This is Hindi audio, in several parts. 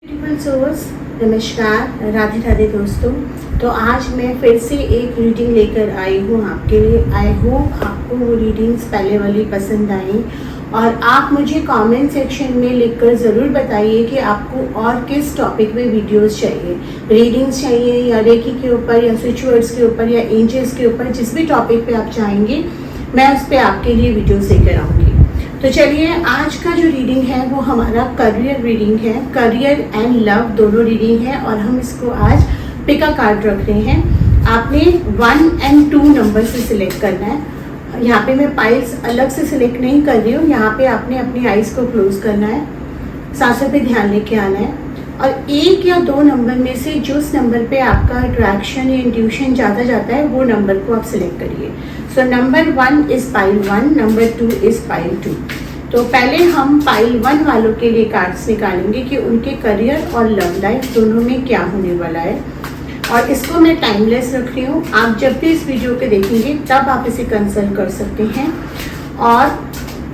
ब्यूटीफुल सोल्स, नमस्कार, राधे राधे दोस्तों। तो आज मैं फिर से एक रीडिंग लेकर आई हूँ आपके लिए। आई होप आपको वो रीडिंग्स पहले वाली पसंद आई और आप मुझे कमेंट सेक्शन में लिखकर ज़रूर बताइए कि आपको और किस टॉपिक में वीडियोस चाहिए, रीडिंग्स चाहिए या रेकी के ऊपर या स्विच वर्ड्स के ऊपर या एंजल्स के ऊपर, जिस भी टॉपिक पे आप चाहेंगे मैं उस पर आपके लिए वीडियोस लेकर आऊँगी। तो चलिए, आज का जो रीडिंग है वो हमारा करियर रीडिंग है। करियर एंड लव दोनों रीडिंग है और हम इसको आज पिक अ कार्ड रख रहे हैं। आपने 1 और 2 नंबर से सिलेक्ट करना है। यहाँ पे मैं पाइल्स अलग से सिलेक्ट नहीं कर रही हूँ। यहाँ पे आपने अपनी आइज़ को क्लोज करना है, सांसों पे ध्यान लेके आना है और 1 या 2 नंबर में से जिस नंबर पे आपका अट्रैक्शन या इंट्यूशन ज़्यादा जाता है वो नंबर को आप सिलेक्ट करिए। So number 1 is pile 1, number 2 is pile 2। तो पहले हम पाइल 1 वालों के लिए कार्ड्स निकालेंगे कि उनके करियर और लव लाइफ दोनों में क्या होने वाला है। और इसको मैं टाइमलेस रख रही हूँ। आप जब भी इस वीडियो को देखेंगे तब आप इसे कंसल्ट कर सकते हैं। और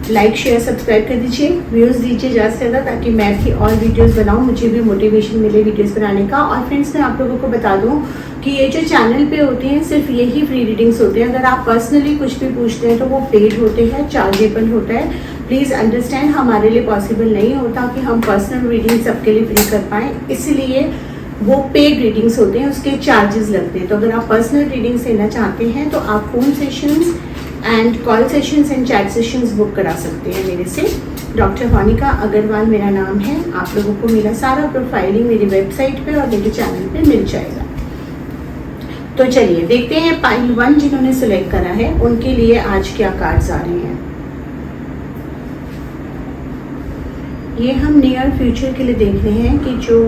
लाइक शेयर सब्सक्राइब कर दीजिए, व्यूज़ दीजिए ज़्यादा से ज़्यादा, ताकि मैं भी और वीडियोस बनाऊँ, मुझे भी मोटिवेशन मिले वीडियोस बनाने का। और फ्रेंड्स, मैं आप लोगों को बता दूँ कि ये जो चैनल पे होती हैं सिर्फ यही फ्री रीडिंग्स होते हैं। अगर आप पर्सनली कुछ भी पूछते हैं तो वो पेड होते हैं, चार्जेबल होता है। प्लीज़ अंडरस्टैंड, हमारे लिए पॉसिबल नहीं होता कि हम पर्सनल रीडिंग सबके लिए फ्री कर पाएँ, इसलिए वो पेड रीडिंग्स होते हैं, उसके चार्जेस लगते हैं। तो अगर आप पर्सनल रीडिंग्स लेना चाहते हैं तो आप phone sessions and call sessions and chat sessions book करा सकते हैं मेरे से। डॉक्टर मोनिका अग्रवाल मेरा नाम है। आप लोगों को मेरा सारा प्रोफाइलिंग मेरी वेबसाइट पे और मेरे चैनल पे मिल जाएगा। तो चलिए देखते हैं पाइल 1 जिन्होंने सिलेक्ट करा है उनके लिए आज क्या कार्ड्स आ रहे हैं। ये हम नियर फ्यूचर के लिए देख रहे हैं कि जो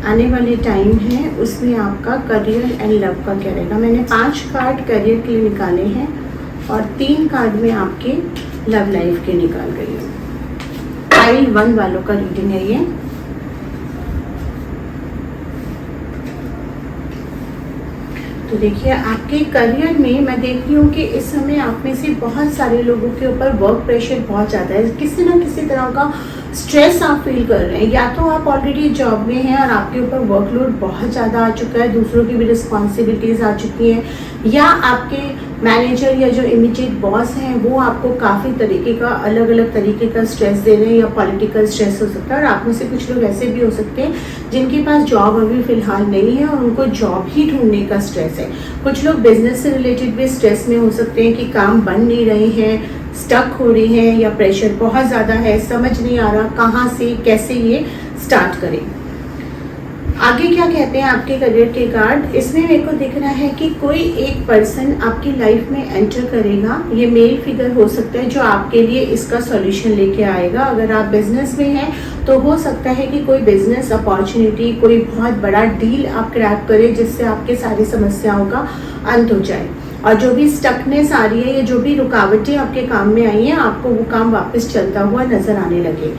आने वाले टाइम है उसमें आपका करियर एंड लव का क्या रहेगा। मैंने 5 कार्ड करियर के लिए निकाले हैं और 3 कार्ड में आपके लव लाइफ के निकाल गई हूँ। पाइल 1 वालों का रीडिंग है ये। तो देखिए, आपके करियर में मैं देख रही हूँ कि इस समय आप में से बहुत सारे लोगों के ऊपर वर्क प्रेशर बहुत ज़्यादा है। किसी ना किसी तरह का स्ट्रेस आप फील कर रहे हैं। या तो आप ऑलरेडी जॉब में हैं और आपके ऊपर वर्कलोड बहुत ज़्यादा आ चुका है, दूसरों की भी रिस्पॉन्सिबिलिटीज़ आ चुकी हैं, या आपके मैनेजर या जो इमीडिएट बॉस हैं वो आपको काफ़ी तरीके का अलग अलग तरीके का स्ट्रेस दे रहे हैं, या पॉलिटिकल स्ट्रेस हो सकता है। और आप में से कुछ लोग ऐसे भी हो सकते हैं जिनके पास जॉब अभी फ़िलहाल नहीं है और उनको जॉब ही ढूंढने का स्ट्रेस है। कुछ लोग बिजनेस से रिलेटेड भी स्ट्रेस में हो सकते हैं कि काम बन नहीं रहे हैं, स्टक हो रही हैं, या प्रेशर बहुत ज़्यादा है, समझ नहीं आ रहा कहाँ से कैसे ये स्टार्ट करें। आगे क्या कहते हैं आपके करियर के कार्ड। इसमें मेरे को दिख रहा है कि कोई एक पर्सन आपकी लाइफ में एंटर करेगा। ये मेल फिगर हो सकता है जो आपके लिए इसका सॉल्यूशन लेके आएगा। अगर आप बिजनेस में हैं तो हो सकता है कि कोई बिजनेस अपॉर्चुनिटी, कोई बहुत बड़ा डील आप क्रैक करें जिससे आपके सारी समस्याओं का अंत हो जाए। और जो भी स्टकनेस आ रही है या जो भी रुकावटें आपके काम में आई हैं, आपको वो काम वापस चलता हुआ नजर आने लगे।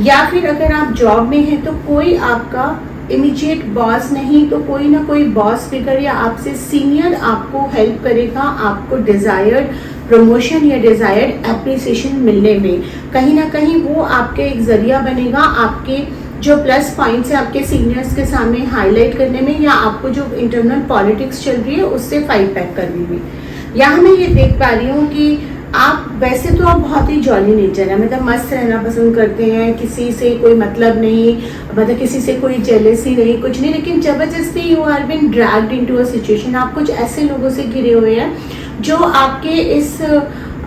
या फिर अगर आप जॉब में हैं तो कोई आपका इमीडिएट बॉस नहीं तो कोई ना कोई बॉस फिगर या आपसे सीनियर आपको हेल्प करेगा, आपको डिजायर्ड प्रमोशन या डिजायर्ड एप्रिसिएशन मिलने में। कहीं ना कहीं वो आपके एक जरिया बनेगा आपके जो प्लस पॉइंट्स है आपके सीनियर्स के सामने हाईलाइट करने में, या आपको जो इंटरनल पॉलिटिक्स चल रही है उससे फाइट बैक करने में। यहाँ मैं ये देख पा रही हूँ कि आप वैसे तो आप बहुत ही जॉली नेचर है, मतलब मस्त रहना पसंद करते हैं, किसी से कोई मतलब नहीं, मतलब किसी से कोई जेलसी नहीं, कुछ नहीं, लेकिन जबरदस्ती you are been dragged into a situation. आप कुछ ऐसे लोगों से घिरे हुए हैं जो आपके इस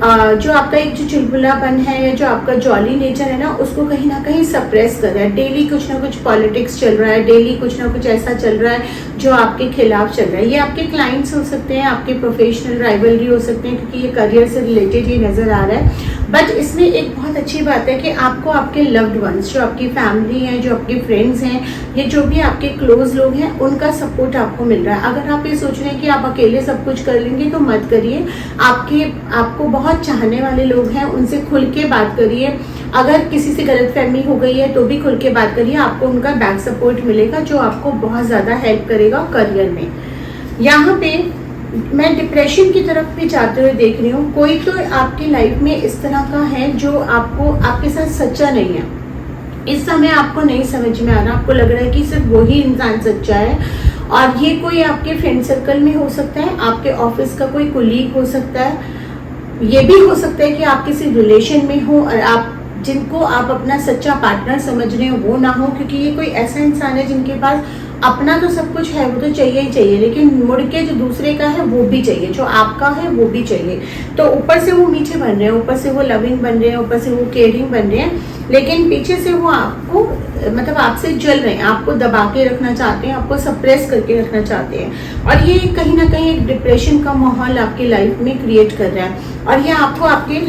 जो आपका एक जो चुलबुलापन है या जो आपका जॉली नेचर है ना, उसको कहीं ना कहीं सप्रेस कर रहा है। डेली कुछ ना कुछ पॉलिटिक्स चल रहा है, डेली कुछ ना कुछ ऐसा चल रहा है जो आपके खिलाफ चल रहा है। ये आपके क्लाइंट्स हो सकते हैं, आपके प्रोफेशनल राइवलरी हो सकते हैं, क्योंकि ये करियर से रिलेटेड ही नज़र आ रहा है। बट इसमें एक बहुत अच्छी बात है कि आपको आपके लव्ड वंस, जो आपकी फैमिली है, जो आपके फ्रेंड्स हैं, ये जो भी आपके क्लोज लोग हैं, उनका सपोर्ट आपको मिल रहा है। अगर आप ये सोच रहे हैं कि आप अकेले सब कुछ कर लेंगे तो मत करिए। आपको बहुत चाहने वाले लोग हैं, उनसे खुल के बात करिए। अगर किसी से गलतफहमी हो गई है तो भी खुल के बात करिए, आपको उनका बैक सपोर्ट मिलेगा जो आपको बहुत ज़्यादा हेल्प करेगा करियर में। यहाँ पे मैं डिप्रेशन की तरफ भी जाते हुए देख रही हूँ। कोई तो आपकी लाइफ में इस तरह का है जो आपको आपके साथ सच्चा नहीं है, इस समय आपको नहीं समझ में आ रहा, आपको लग रहा है कि सिर्फ वही इंसान सच्चा है। और ये कोई आपके फ्रेंड सर्कल में हो सकता है, आपके ऑफिस का कोई कोलीग हो सकता है, ये भी हो सकता है कि आप किसी रिलेशन में हो और आप जिनको आप अपना सच्चा पार्टनर समझ रहे हो वो ना हो, क्योंकि ये कोई ऐसा इंसान है जिनके पास अपना तो सब कुछ है, वो तो चाहिए ही चाहिए, लेकिन मुड़ के जो दूसरे का है वो भी चाहिए, जो आपका है वो भी चाहिए। तो ऊपर से वो मीठे बन रहे हैं, ऊपर से वो लविंग बन रहे हैं, ऊपर से वो केयरिंग बन रहे हैं, लेकिन पीछे से वो आपको मतलब आपसे जल रहे हैं, आपको दबा के रखना चाहते हैं, आपको सप्रेस करके रखना चाहते हैं। और ये कहीं ना कहीं एक डिप्रेशन का माहौल आपकी लाइफ में क्रिएट कर रहा है। और ये आपको आपके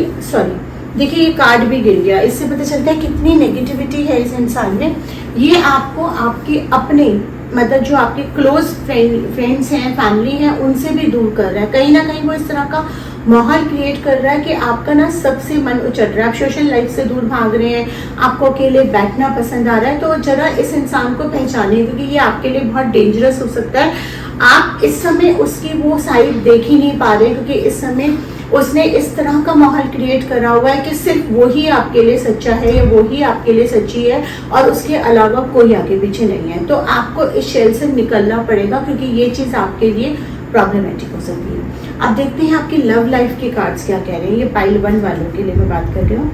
देखिए, ये कार्ड भी गिर गया, इससे पता चलता है कितनी नेगेटिविटी है इस इंसान में। ये आपको आपके अपने मतलब जो आपके क्लोज फ्रेंड्स हैं, फैमिली हैं, उनसे भी दूर कर रहा है। कहीं ना कहीं वो इस तरह का माहौल क्रिएट कर रहा है कि आपका ना सबसे मन उचट रहा है, आप सोशल लाइफ से दूर भाग रहे हैं, आपको अकेले बैठना पसंद आ रहा है। तो जरा इस इंसान को पहचानिए, क्योंकि ये आपके लिए बहुत डेंजरस हो सकता है। आप इस समय उसकी वो साइड देख ही नहीं पा रहे, क्योंकि इस समय उसने इस तरह का माहौल क्रिएट करा हुआ है कि सिर्फ वो ही आपके लिए सच्चा है, या वो ही आपके लिए सच्ची है, और उसके अलावा कोई आगे पीछे नहीं है। तो आपको इस शेल से निकलना पड़ेगा, क्योंकि ये चीज़ आपके लिए प्रॉब्लमेटिक हो सकती है। अब देखते हैं आपकी लव लाइफ के कार्ड्स क्या कह रहे हैं। ये पाइल 1 वालों के लिए मैं बात कर रही हूँ।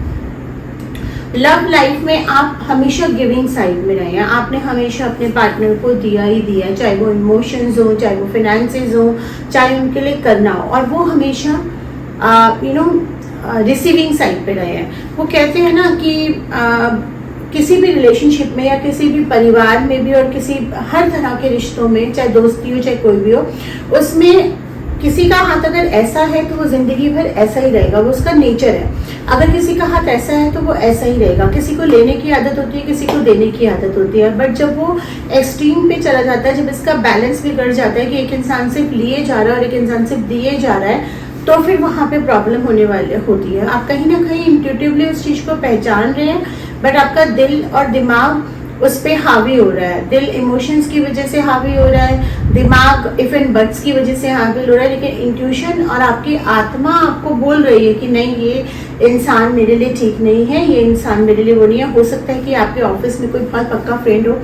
लव लाइफ में आप हमेशा गिविंग साइड में रहे हैं, आपने हमेशा अपने पार्टनर को दिया ही दिया, चाहे वो इमोशंस हो, चाहे वो फिनेंसेस हो, चाहे उनके लिए करना हो, और वो हमेशा रिसीविंग साइड पे रहे हैं। वो कहते हैं ना कि किसी भी रिलेशनशिप में या किसी भी परिवार में भी, और किसी हर तरह के रिश्तों में, चाहे दोस्ती हो चाहे कोई भी हो, उसमें किसी का हाथ अगर ऐसा है तो वो जिंदगी भर ऐसा ही रहेगा, वो उसका नेचर है। अगर किसी का हाथ ऐसा है तो वो ऐसा ही रहेगा। किसी को लेने की आदत होती है, किसी को देने की आदत होती है, बट जब वो एक्सट्रीम पे चला जाता है, जब इसका बैलेंस बिगड़ जाता है कि एक इंसान सिर्फ लिए जा रहा है और एक इंसान सिर्फ दिए जा रहा है, तो फिर वहाँ पे प्रॉब्लम होती है। आप कहीं ना कहीं इंट्यूटिवली उस चीज़ को पहचान रहे हैं, बट आपका दिल और दिमाग उस पर हावी हो रहा है। दिल इमोशंस की वजह से हावी हो रहा है, दिमाग इफ एंड बट्स की वजह से हावी हो रहा है, लेकिन इंट्यूशन और आपकी आत्मा आपको बोल रही है कि नहीं, ये इंसान मेरे लिए ठीक नहीं है, ये इंसान मेरे लिए वो नहीं है। हो सकता है कि आपके ऑफिस में कोई बहुत पक्का फ्रेंड हो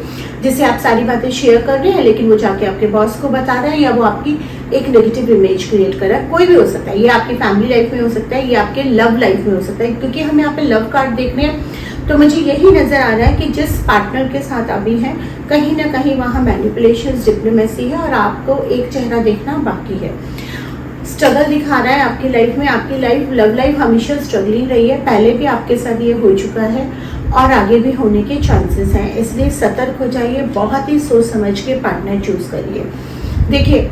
जिससे आप सारी बातें शेयर कर रहे हैं, लेकिन वो जाके आपके बॉस को बता रहा है, या वो आपकी एक नेगेटिव इमेज क्रिएट कर रहा है। कोई भी हो सकता है, ये आपकी फैमिली लाइफ में हो सकता है, ये आपके लव लाइफ में हो सकता है। क्योंकि हम यहाँ पे लव कार्ड देख रहे हैं, तो मुझे यही नजर आ रहा है कि जिस पार्टनर के साथ अभी हैं, कहीं ना कहीं वहाँ मैनिपुलेशन, डिप्लोमेसी है, और आपको एक चेहरा देखना बाकी है। स्ट्रगल दिखा रहा है आपकी लाइफ में। आपकी लाइफ, लव लाइफ हमेशा स्ट्रगलिंग रही है, पहले भी आपके साथ ये हो चुका है और आगे भी होने के चांसेस हैं। इसलिए सतर्क हो जाइए, बहुत ही सोच समझ के पार्टनर चूज करिए। देखिए,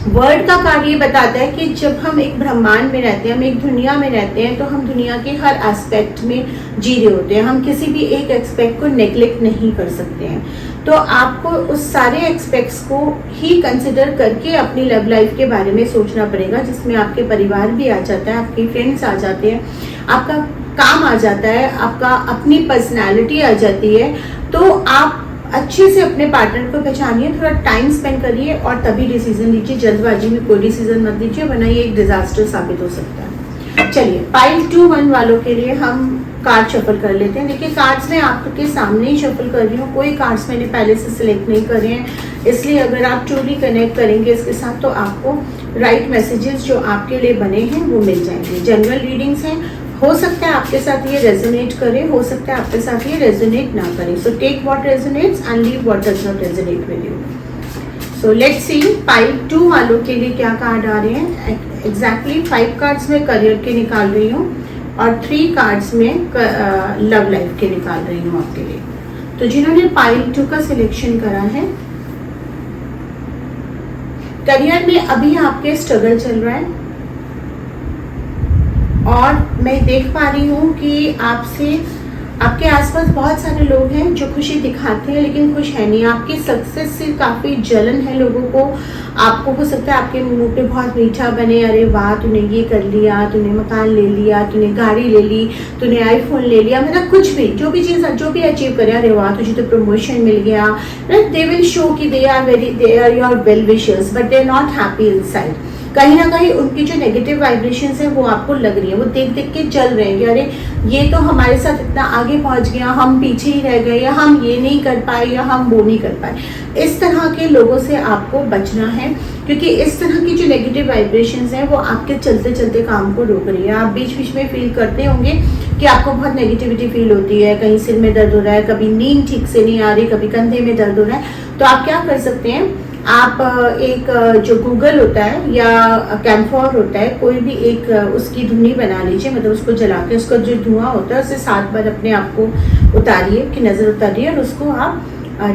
वर्ड का कार्य ये बताता है कि जब हम एक ब्रह्मांड में रहते हैं, हम एक दुनिया में रहते हैं, तो हम दुनिया के हर एस्पेक्ट में जी रहे होते हैं। हम किसी भी एक एस्पेक्ट को नेग्लेक्ट नहीं कर सकते हैं। तो आपको उस सारे एस्पेक्ट्स को ही कंसिडर करके अपनी लव लाइफ के बारे में सोचना पड़ेगा, जिसमें आपके परिवार भी आ जाता है, आपके फ्रेंड्स आ जाते हैं, आपका काम आ जाता है, आपका अपनी पर्सनैलिटी आ जाती है। तो आप अच्छे से अपने पार्टनर को पहचानिए, थोड़ा टाइम स्पेंड करिए और तभी डिसीजन लीजिए। जल्दबाजी में कोई डिसीजन मत लीजिए, वरना ये एक डिजास्टर साबित हो सकता है। चलिए, पाइल 2-1 वालों के लिए हम कार्ड शफल कर लेते हैं। देखिए, कार्ड्स मैं आपके सामने ही शफल कर रही हूँ, कोई कार्ड्स मैंने पहले से सिलेक्ट नहीं करे हैं, इसलिए अगर आप ट्रूली कनेक्ट करेंगे इसके साथ तो आपको राइट मैसेजेस जो आपके लिए बने हैं वो मिल जाएंगे। जनरल रीडिंग्स हैं, हो सकता है आपके साथ ये रेजोनेट करे, हो सकता है आपके साथ ये रेजोनेट ना करे। So take what resonates and leave what does not resonate with you. So let's see pile 2 वालों के लिए क्या कार्ड आ रहे हैं। एग्जैक्टली 5 कार्ड्स में करियर के निकाल रही हूँ और 3 कार्ड्स में लव लाइफ के निकाल रही हूँ आपके लिए। तो जिन्होंने पाइल 2 का सिलेक्शन करा है, करियर में अभी आपके स्ट्रगल चल रहा है और मैं देख पा रही हूँ कि आपके आसपास बहुत सारे लोग हैं जो खुशी दिखाते हैं लेकिन खुश है नहीं। आपकी सक्सेस से काफ़ी जलन है लोगों को। आपको हो सकता है आपके मुंह पे बहुत मीठा बने, अरे वाह तूने ये कर लिया, तूने मकान ले लिया, तूने गाड़ी ले ली, तूने आईफोन ले लिया, मतलब कुछ भी, जो भी चीज़ जो भी अचीव करे, अरे वाह तुझे तो प्रमोशन मिल गया। दे विल शो कि they are your well wishers but they are not happy inside. कहीं ना कहीं उनकी जो नेगेटिव वाइब्रेशंस है वो आपको लग रही है, वो देख देख के जल रहे हैं कि अरे ये तो हमारे साथ इतना आगे पहुंच गया, हम पीछे ही रह गए, या हम ये नहीं कर पाए, या हम वो नहीं कर पाए। इस तरह के लोगों से आपको बचना है, क्योंकि इस तरह की जो नेगेटिव वाइब्रेशंस हैं वो आपके चलते चलते काम को रोक रही है। आप बीच बीच में फील करते होंगे कि आपको बहुत नेगेटिविटी फील होती है, कहीं सिर में दर्द हो रहा है, कभी नींद ठीक से नहीं आ रही, कभी कंधे में दर्द हो रहा है। तो आप क्या कर सकते हैं, आप एक जो गूगल होता है या कैम्फोर होता है, कोई भी एक उसकी धुनी बना लीजिए, मतलब उसको जला के उसका जो धुआं होता है उसे 7 बार अपने आप को उतारिए, कि नज़र उतारिए, और उसको आप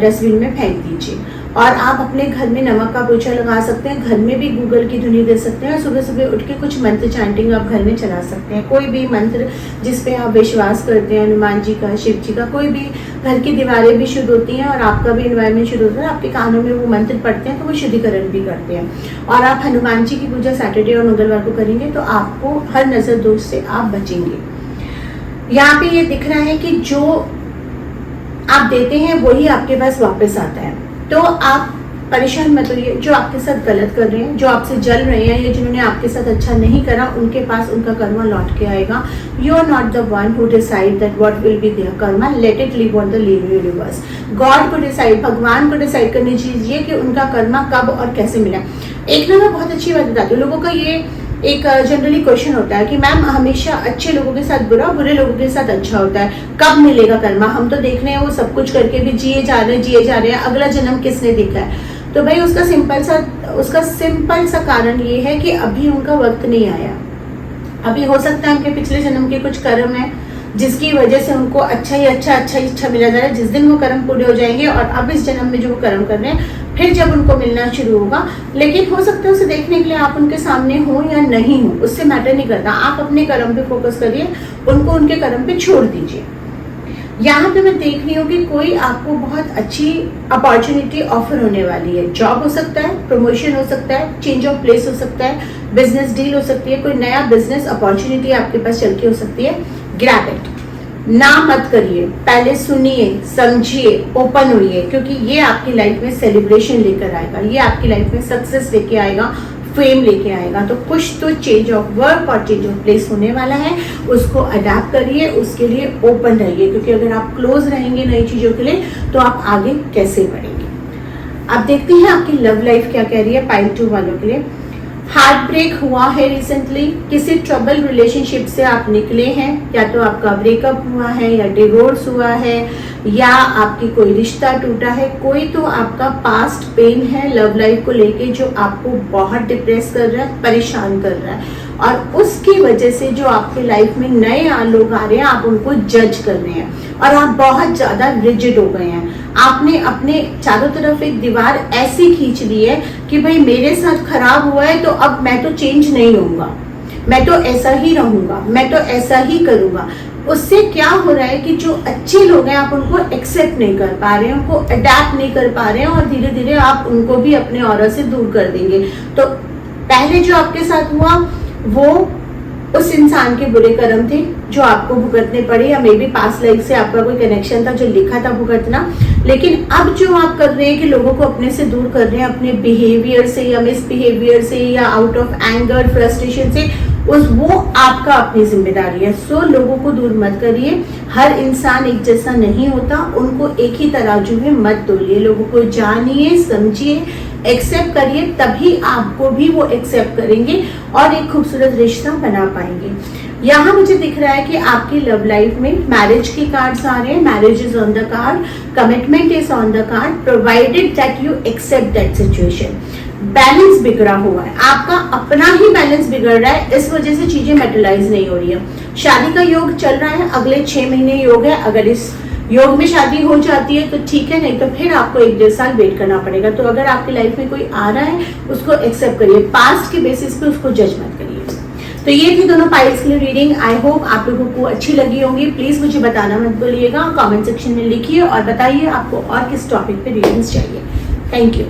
डस्टबिन में फेंक दीजिए। और आप अपने घर में नमक का पोछा लगा सकते हैं, घर में भी गूगल की धुनी दे सकते हैं, और सुबह सुबह उठ के कुछ मंत्र चैंटिंग आप घर में चला सकते हैं। कोई भी मंत्र जिस पे आप विश्वास करते हैं, हनुमान जी का, शिव जी का, कोई भी, घर की दीवारें भी शुद्ध होती हैं और आपका भी एनवायरनमेंट शुद्ध होता है, आपके कानों में वो मंत्र पढ़ते हैं तो वो शुद्धिकरण भी करते हैं। और आप हनुमान जी की पूजा सैटरडे और मंगलवार को करेंगे तो आपको हर नज़र दोष से आप बचेंगे। यहाँ पे ये दिख रहा है कि जो आप देते हैं वही आपके पास वापस आता है। तो आप परेशान मत होइए, जो आपके साथ गलत कर रहे हैं, जो आपसे जल रहे हैं, या जिन्होंने आपके साथ अच्छा नहीं करा, उनके पास उनका कर्मा लौट के आएगा। You are not the one who decide that what will be there karma, let it live on the living universe. God को डिसाइड, भगवान को डिसाइड करनी चाहिए कि उनका कर्मा कब और कैसे मिला। एक ना मैं बहुत अच्छी बात बताती हूँ, लोगों का ये एक जनरली क्वेश्चन होता है कि मैम हमेशा अच्छे लोगों के साथ बुरा, बुरे लोगों के साथ अच्छा होता है, कब मिलेगा कर्मा? हम तो देख रहे हैं वो सब कुछ करके भी जिए जा रहे हैं, अगला जन्म किसने देखा है? तो भाई उसका सिंपल सा कारण ये है कि अभी उनका वक्त नहीं आया। अभी हो सकता है उनके पिछले जन्म के कुछ कर्म है जिसकी वजह से उनको अच्छा ही अच्छा मिला जा रहा है। जिस दिन वो कर्म पूरे हो जाएंगे और अब इस जन्म में जो वो कर्म कर रहे हैं, फिर जब उनको मिलना शुरू होगा, लेकिन हो सकता है उसे देखने के लिए आप उनके सामने हो या नहीं हो, उससे मैटर नहीं करता। आप अपने कर्म पे फोकस करिए, उनको उनके कर्म पे छोड़ दीजिए। यहाँ पे मैं देख रही हूँ कि कोई आपको बहुत अच्छी अपॉर्चुनिटी ऑफर होने वाली है। जॉब हो सकता है, प्रमोशन हो सकता है, चेंज ऑफ प्लेस हो सकता है, बिजनेस डील हो सकती है, कोई नया बिजनेस अपॉर्चुनिटी आपके पास चल के हो सकती है। ग्रैब इट, ना मत करिए, पहले सुनिए, समझिए, ओपन होइए, क्योंकि ये आपकी लाइफ में सेलिब्रेशन लेकर आएगा, ये आपकी लाइफ में सक्सेस लेके आएगा, फेम लेके आएगा। तो कुछ तो चेंज ऑफ वर्क और चेंज ऑफ प्लेस होने वाला है, उसको अडेप्ट करिए, उसके लिए ओपन रहिए, क्योंकि अगर आप क्लोज रहेंगे नई चीजों के लिए तो आप आगे कैसे बढ़ेंगे। अब देखते हैं आपकी लव लाइफ क्या कह रही है पाइल 2 वालों के लिए। हार्ट ब्रेक हुआ है रिसेंटली, किसी ट्रबल रिलेशनशिप से आप निकले हैं, या तो आपका ब्रेकअप हुआ है, या डिवोर्स हुआ है, या आपकी कोई रिश्ता टूटा है। कोई तो आपका पास्ट पेन है लव लाइफ को लेके जो आपको बहुत डिप्रेस कर रहा है, परेशान कर रहा है, और उसकी वजह से जो आपकी लाइफ में नए लोग आ रहे हैं, आप उनको जज कर रहे हैं और आप बहुत ज्यादा रिजिड हो गए हैं। आपने अपने चारों तरफ एक दीवार ऐसी खींच ली है कि भाई मेरे साथ खराब हुआ है तो अब मैं तो चेंज नहीं होऊंगा, मैं तो ऐसा ही रहूंगा, मैं तो ऐसा ही करूंगा। उससे क्या हो रहा है कि जो अच्छे लोग हैं आप उनको एक्सेप्ट नहीं कर पा रहे हैं, उनको अडेप्ट नहीं कर पा रहे हैं, और धीरे धीरे आप उनको भी अपने ऑरा से दूर कर देंगे। तो पहले जो आपके साथ हुआ वो उस इंसान के बुरे कर्म थे जो आपको भुगतने पड़े, या मे बी पास्ट लाइफ से आपका कोई कनेक्शन था जो लिखा था भुगतना। लेकिन अब जो आप कर रहे हैं कि लोगों को अपने से दूर कर रहे हैं, अपने बिहेवियर से या मिसबिहेवियर से या आउट ऑफ एंगर फ्रस्ट्रेशन से, वो आपका अपनी जिम्मेदारी है। सो लोगों को दूर मत करिए, हर इंसान एक जैसा नहीं होता, उनको एक ही तराजू में मत तोलिए। लोगों को जानिए, समझिए, एक्सेप्ट करिए, तभी आपको भी वो एक्सेप्ट करेंगे और एक खूबसूरत रिश्ता बना पाएंगे। यहाँ मुझे दिख रहा है कि आपकी लव लाइफ में मैरिज के कार्ड्स आ रहे हैं, marriage is on the card, commitment is on the card, provided that you accept that situation. Balance बिगड़ा हुआ है, आपका अपना ही बैलेंस बिगड़ रहा है, इस वजह से चीजें मेटलाइज नहीं हो रही है। शादी का योग चल रहा है, अगले 6 महीने योग है, अगर इस योग में शादी हो जाती है तो ठीक है, नहीं तो फिर आपको 1-1.5 साल वेट करना पड़ेगा। तो अगर आपकी लाइफ में कोई आ रहा है उसको एक्सेप्ट करिए, पास्ट के बेसिस पे उसको जज मत करिए। तो ये थी दोनों पाइल्स के लिए रीडिंग। आई होप आप लोगों को अच्छी लगी होंगी। प्लीज मुझे बताना मत भूलिएगा, कमेंट सेक्शन में लिखिए और बताइए आपको और किस टॉपिक पे रीडिंग्स चाहिए। Thank you.